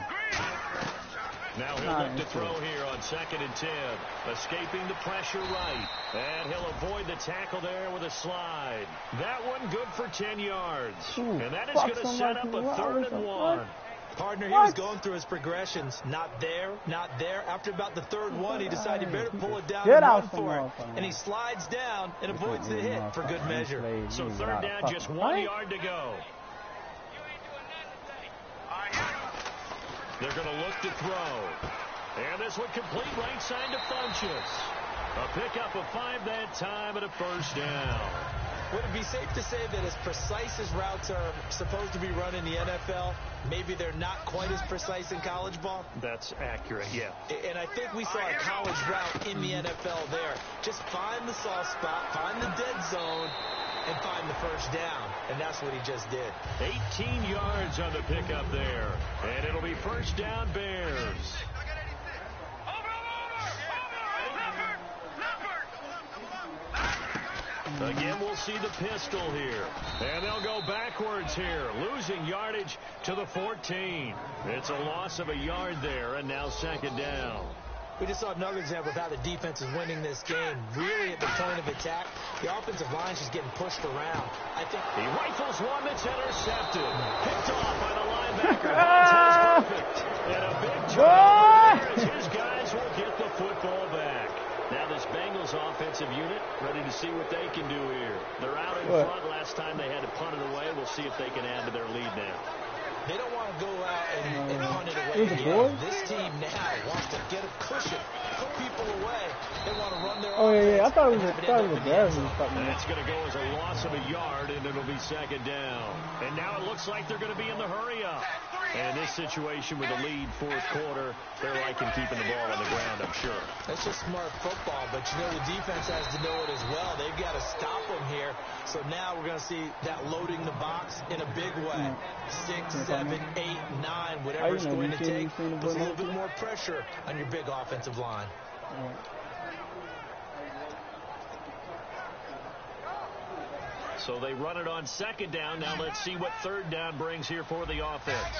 Now he'll look to throw here on 2nd and 10. Escaping the pressure right. And he'll avoid the tackle there with a slide. That one good for 10 yards. Ooh, and that is going to set up a 3rd and 1. Partner, he was going through his progressions. Not there, not there. After about the 3rd one, he decided he better pull it down and run for it. And he slides down and avoids the hit for good measure. So 3rd down, just 1 yard to go. They're going to look to throw. And this one complete right side to Funchess. A pickup of 5 that time and a 1st down. Would it be safe to say that as precise as routes are supposed to be run in the NFL, maybe they're not quite as precise in college ball? That's accurate, yeah. And I think we saw a college route in the NFL there. Just find the soft spot, find the dead zone, and find the 1st down. And that's what he just did. 18 yards on the pickup there. And it'll be 1st down Bears. Again, we'll see the pistol here. And they'll go backwards here, losing yardage to the 14. It's a loss of a yard there, and now 2nd down. We just saw another example of how the defense is winning this game. Really at the point of attack, the offensive line is just getting pushed around. I think he rifles one that's intercepted. Picked off by the linebacker. That's perfect. And a big turnover as his guys will get the football back. Now this Bengals offensive unit ready to see what they can do here. They're out in front. Last time they had to punt it away. We'll see if they can add to their lead now. They don't want to go out and punt it away again. This team now wants to get a cushion, put people away. They want to run their offense. I thought it was Bears. That's going to go as a loss of a yard, and it'll be 2nd down. And now it looks like they're going to be in the hurry up. And in this situation with a lead 4th quarter, they're liking keeping the ball on the ground, I'm sure. That's just smart football, but you know the defense has to know it as well. They've got to stop them here. So now we're going to see that loading the box in a big way. 6, 7, 8, 9, whatever it's going to take. Puts a little bit more pressure on your big offensive line. So they run it on 2nd down. Now let's see what 3rd down brings here for the offense.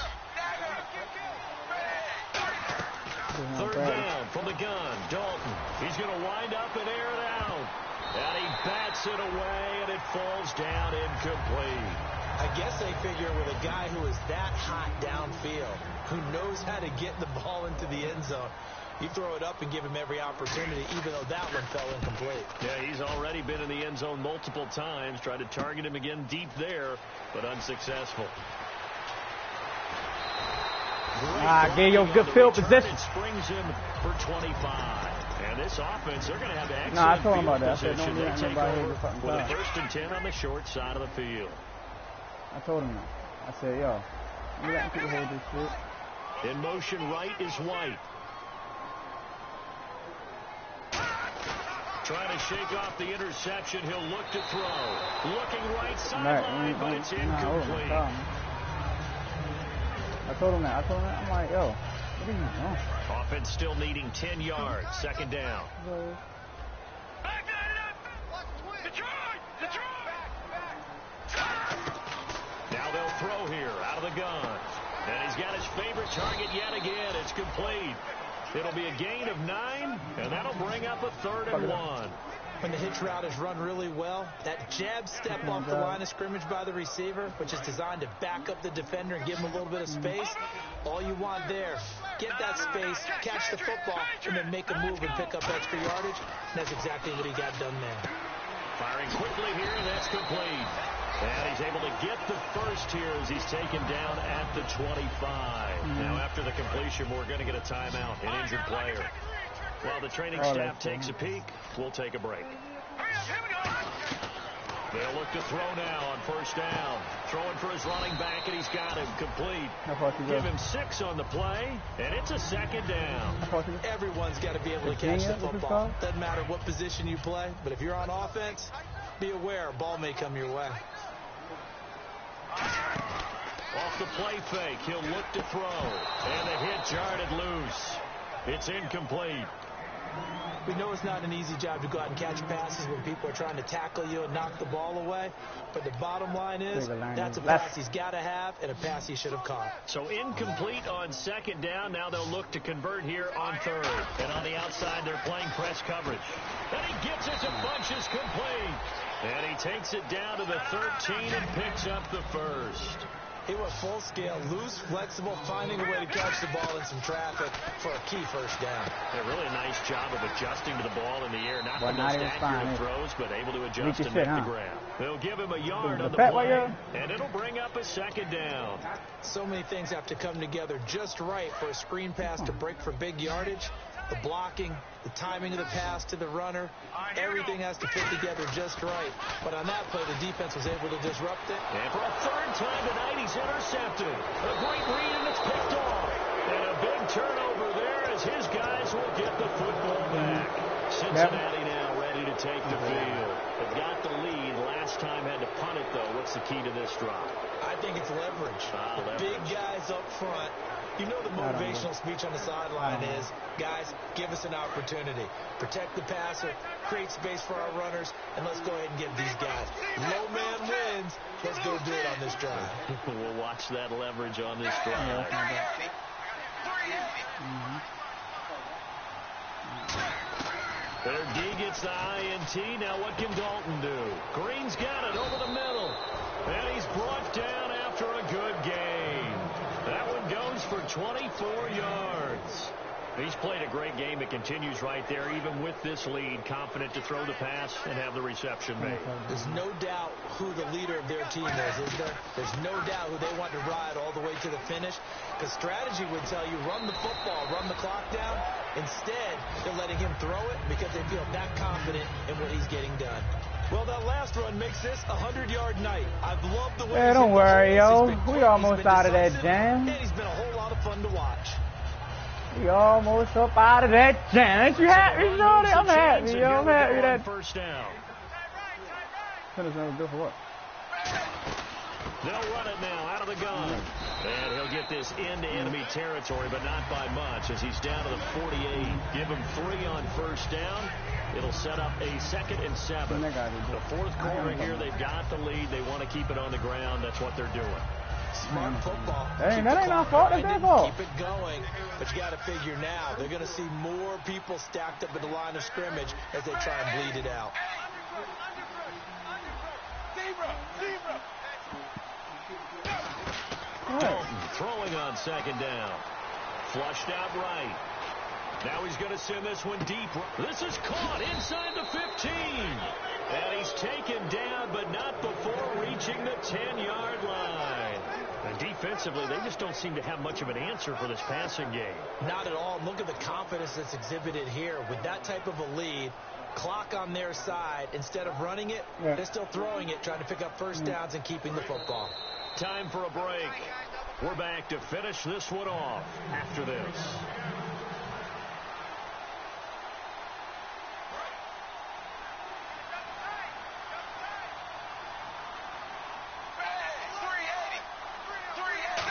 3rd down from the gun, Dalton. He's going to wind up and air it out. And he bats it away, and it falls down incomplete. I guess they figure with a guy who is that hot downfield, who knows how to get the ball into the end zone, you throw it up and give him every opportunity, even though that one fell incomplete. Yeah, he's already been in the end zone multiple times. Tried to target him again deep there, but unsuccessful. Get your good field position. It springs him for 25. And this offense, they're going to have excellent I told him about that. position. They take over with a time. 1st and 10 on the short side of the field. I told him that. I said, yo, you letting people hold this shit. In motion right is White. Trying to shake off the interception. He'll look to throw. Looking right sideline, but it's incomplete. I told him that. I'm like, yo, what are you doing? Offense still needing 10 yards. 2nd down. Now they'll throw here out of the gun. And he's got his favorite target yet again. It's complete. It'll be a gain of 9, and that'll bring up a 3rd and 1. When the hitch route is run really well, that jab step off the line of scrimmage by the receiver, which is designed to back up the defender and give him a little bit of space, all you want there, get that space, catch the football, and then make a move and pick up extra yardage. And that's exactly what he got done there. Firing quickly here, that's complete. And he's able to get the first here as he's taken down at the 25. Now, after the completion, we're going to get a timeout, an injured player. While the training staff takes a peek, we'll take a break. They'll look to throw now on 1st down. Throwing for his running back, and he's got him complete. Give him 6 on the play, and it's a 2nd down. Everyone's got to be able to catch the football. Doesn't matter what position you play, but if you're on offense, be aware a ball may come your way. Off the play fake, he'll look to throw. And the hit jarred loose. It's incomplete. We know it's not an easy job to go out and catch passes when people are trying to tackle you and knock the ball away. But the bottom line is that's a pass he's got to have and a pass he should have caught. So incomplete on 2nd down. Now they'll look to convert here on 3rd. And on the outside, they're playing press coverage. And he gets it to Bunches complete. And he takes it down to the 13 and picks up the 1st. He went full scale, loose, flexible, finding a way to catch the ball in some traffic for a key 1st down. A really nice job of adjusting to the ball in the air. Not the most accurate throws, but able to adjust and make the grab. They'll give him a yard on the play, and it'll bring up a 2nd down. So many things have to come together just right for a screen pass to break for big yardage. The blocking, the timing of the pass to the runner, everything has to fit together just right. But on that play, the defense was able to disrupt it. And for a 3rd time tonight, he's intercepted. A great read, and it's picked off. And a big turnover there as his guys will get the football back. Cincinnati now ready to take the field. They've got the lead. Last time had to punt it, though. What's the key to this drive? I think it's leverage. The big guys up front. You know the motivational speech on the sideline is, guys, give us an opportunity. Protect the passer, create space for our runners, and let's go ahead and get these guys. Low man wins. Let's go do it on this drive. We'll watch that leverage on this drive. Their D gets the INT. Now what can Dalton do? Green's got it over the middle. And he's brought down after a good gain. That one goes for 24 yards. He's played a great game. It continues right there, even with this lead. Confident to throw the pass and have the reception made. There's no doubt who the leader of their team is there? There's no doubt who they want to ride all the way to the finish. Because strategy would tell you, run the football, run the clock down. Instead, they're letting him throw it because they feel that confident in what he's getting done. Well, that last run makes this a 100-yard night. I've loved the way Hey, don't worry, yo. We almost out of that jam. And he's been a whole lot of fun to watch. We almost up out of that jam. Ain't you happy, Shorty? I'm happy, yo. I'm happy that. 1st down. Finish number good for what? They'll run it now out of the gun. And he'll get this into enemy territory, but not by much as he's down to the 48. Give him 3 on 1st down. It'll set up a 2nd and 7. The 4th quarter here, they've got the lead. They want to keep it on the ground. That's what they're doing. Smart football. Hey, that ain't our fault. That's their fault. Keep it going. But you got to figure now, they're going to see more people stacked up at the line of scrimmage as they try and bleed it out. Dalton throwing on second down. Flushed out right. Now he's going to send this one deep. This is caught inside the 15. And he's taken down, but not before reaching the 10-yard line. And defensively, they just don't seem to have much of an answer for this passing game. Not at all. Look at the confidence that's exhibited here. With that type of a lead, clock on their side, instead of running it, they're still throwing it, trying to pick up first downs and keeping the football. Time for a break. We're back to finish this one off after this.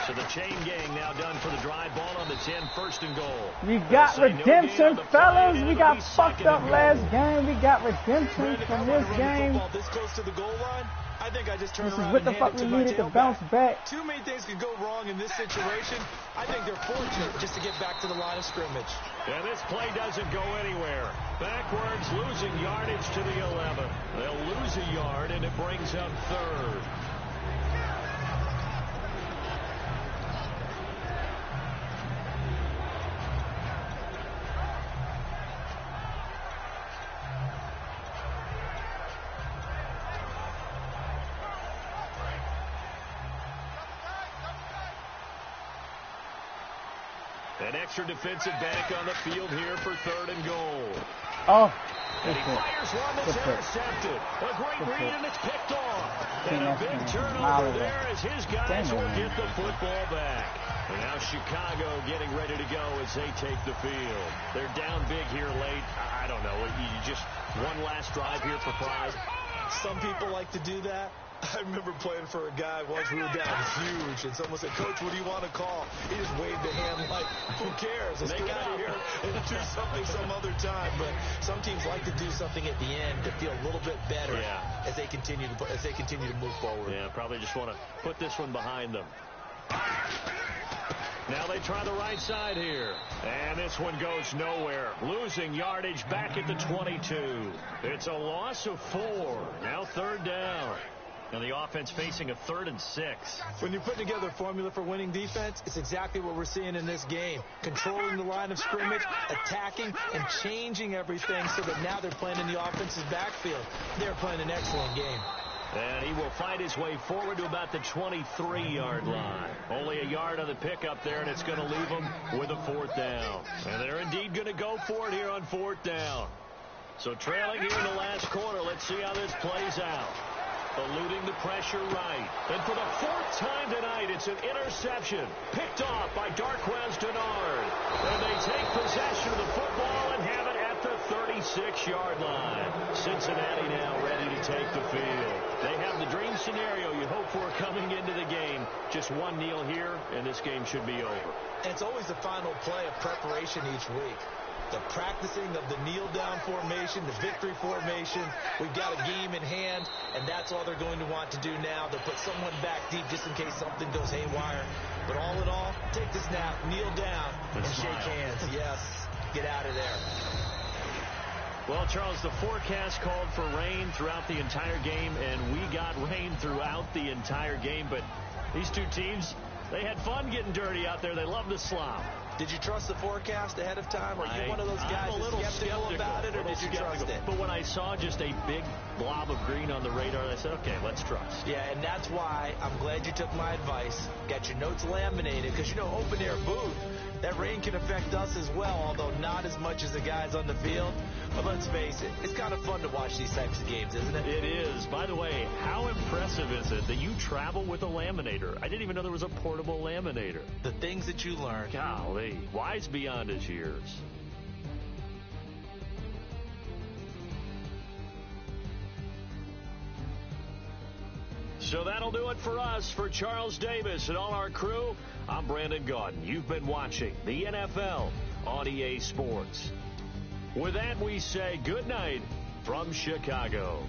So the chain gang now done for the drive. Ball on the 10, first and goal. We got redemption, fellas. We got fucked up last game. We got redemption from this game. This close to the goal line. I think I just turned This is around what the and fuck handed we it to my needed to tailback. bounce back. Too many things could go wrong in this situation. I think they're fortunate just to get back to the line of scrimmage. And this play doesn't go anywhere. Backwards, losing yardage to the 11. They'll lose a yard, and it brings up third. An extra defensive back on the field here for third and goal. Oh, And he fires one that's intercepted. A great read, and it's picked off. And a big turnover there as his guys will get the football back. And now Chicago getting ready to go as they take the field. They're down big here late. I don't know. You just one last drive here for pride. Some people like to do that. I remember playing for a guy once. We were down huge, and someone said, "Coach, what do you want to call?" He just waved a hand like, "Who cares? Let's get out of here and do something some other time." But some teams like to do something at the end to feel a little bit better as they continue to move forward. Yeah, probably just want to put this one behind them. Now they try the right side here. And this one goes nowhere. Losing yardage back at the 22. It's a loss of 4. Now third down. And the offense facing a 3rd and 6. When you put together a formula for winning defense, it's exactly what we're seeing in this game. Controlling the line of scrimmage, attacking, and changing everything so that now they're playing in the offense's backfield. They're playing an excellent game. And he will find his way forward to about the 23-yard line. Only a yard on the pickup there, and it's going to leave them with a 4th down. And they're indeed going to go for it here on 4th down. So trailing here in the last quarter, let's see how this plays out. Eluding the pressure right. And for the 4th time tonight, it's an interception. Picked off by Darquez Denard. And they take possession of the football and have it at the 36-yard line. Cincinnati now ready to take the field. They have the dream scenario you hope for coming into the game. Just one kneel here, and this game should be over. And it's always the final play of preparation each week. The practicing of the kneel-down formation, the victory formation. We've got a game in hand, and that's all they're going to want to do now. They'll put someone back deep just in case something goes haywire. But all in all, take the snap, kneel down, and shake hands. Yes, get out of there. Well, Charles, the forecast called for rain throughout the entire game, and we got rain throughout the entire game. But these two teams, they had fun getting dirty out there. They love the slop. Did you trust the forecast ahead of time? Are you one of those guys that's skeptical about it, or did you trust it? But when I saw just a big blob of green on the radar, I said, okay, let's trust. Yeah, and that's why I'm glad you took my advice. Got your notes laminated, because, you know, open-air booth, that rain can affect us as well, although not as much as the guys on the field. But let's face it, it's kind of fun to watch these types of games, isn't it? It is. By the way, how impressive is it that you travel with a laminator? I didn't even know there was a portable laminator. The things that you learn. Golly, wise beyond his years. So that'll do it for us. For Charles Davis and all our crew, I'm Brandon Gaudin. You've been watching the NFL on EA Sports. With that, we say good night from Chicago.